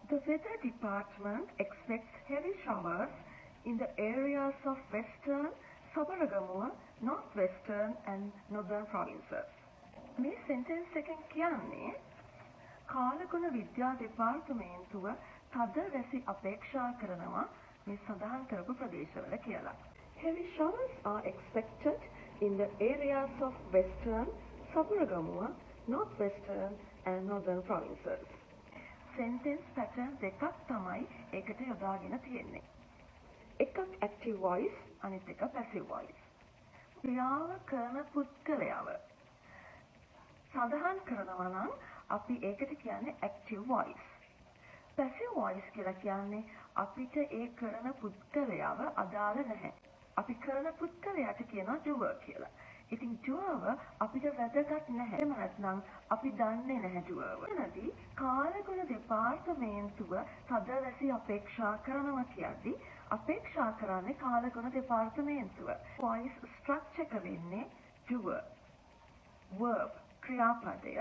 The weather department expects heavy showers in the areas of western Sabaragamuwa, northwestern and northern provinces. මේ sentence එකෙන් කියන්නේ කාලගුණ විද්‍යා දෙපාර්තමේන්තුව තද වැසි අපේක්ෂා කරනවා මේ සඳහන් කරපු ප්‍රදේශවල කියලා. Heavy showers are expected in the areas of western Sabaragamuwa, northwestern and northern provinces. Sentence pattern දෙකක් තමයි ඒකට යොදාගෙන තියෙන්නේ. එකක් active voice අනිත් එක passive voice. ක්‍රියාව කරන පුද්ගලයාව සඳහන් කරනවා නම් අපි ඒකට කියන්නේ active voice. passive voice කියලා කියන්නේ අපිට ඒ කරන පුද්ගලයාව අදාළ නැහැ. අපි කරන පුද්ගලයාට කියනවා doer කියලා. ඉතින් doer අපිට වැදගත් නැහැ. එහෙම නැත්නම් අපි දන්නේ නැහැ doer. එතනදී කාලගුණ දෙපාර්තමේන්තුව තදවැසි අපේක්ෂා කරනවා කියද්දී අපේක්ෂා කරන්නේ කාලගුණ දෙපාර්තමේන්තුව. voice structure එක වෙන්නේ doer. verb ක්‍රියාපදය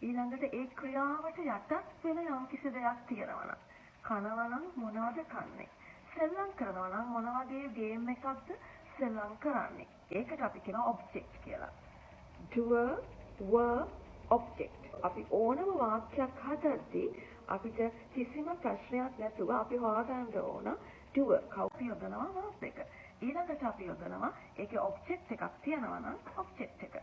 ඊළඟට ඒ ක්‍රියාවට යටත් වෙන යම්කිසි දෙයක් තියෙනවා නම් කනවා නම් මොනවද කන්නේ? සෙල්ලම් කරනවා නම් මොන වගේ ගේම් එකක්ද සෙල්ලම් කරන්නේ? ඒකට අපි කියනවා object කියලා. doer, verb, object. අපි ඕනම වාක්‍යයක් හදද්දී අපිට කිසිම ප්‍රශ්නයක් නැතුව අපි හොයාගන්න ඕන doer කවුද යොදනවා verb එක. ඊළඟට අපි යොදනවා ඒකේ object එකක් තියෙනවා නම් object එක.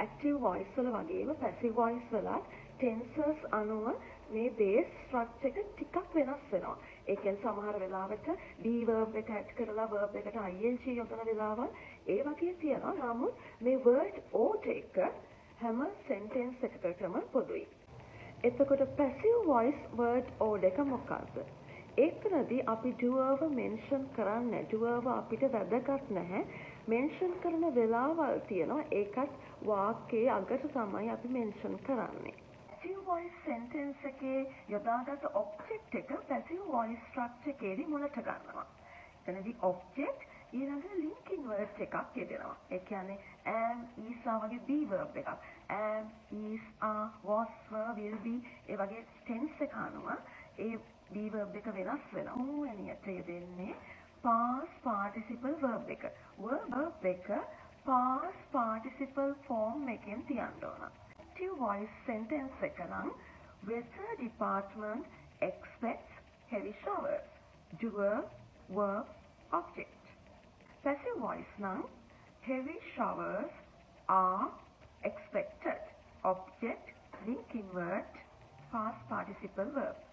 active voice වල වගේම passive voice වලත් tenses අනුව මේ base structure එක ටිකක් වෙනස් වෙනවා. ඒ කියන්නේ සමහර වෙලාවට be verb එක add කරලා verb එකට ing යොදන වෙලාවල් ඒ වගේ තියෙනවා. නමුත් මේ word order එක හැම sentence එකකටම පොදුයි. එතකොට passive voice word order එක මොකක්ද? ඒකනදී අපි doerව mention කරන්නේ doerව අපිට වැදගත් නැහැ. mention කරන වෙලාවල් තියෙනවා. ඒකත් වාක්‍යයේ අගට තමයි අපි mention කරන්නේ. passive voice sentence එකේ යොදාගත් object එක passive voice structure එකේදී මුලට ගන්නවා. එතනදී object ඊළඟට linking words එකක් යෙදෙනවා. ඒ කියන්නේ am, is වගේ be verb එකක්. am, is, are, was, were, will be ඒ වගේ tense එක අනුව ඒ be verb එක වෙනස් වෙනවා. මොනියට යෙදෙන්නේ past participle verb එක. verb එක past participle form එකෙන් තියන්න ඕන. active voice sentence එක නම් weather department expects heavy showers. doer, verb, object. passive voice නම් heavy showers are expected. object, linking word, past participle verb.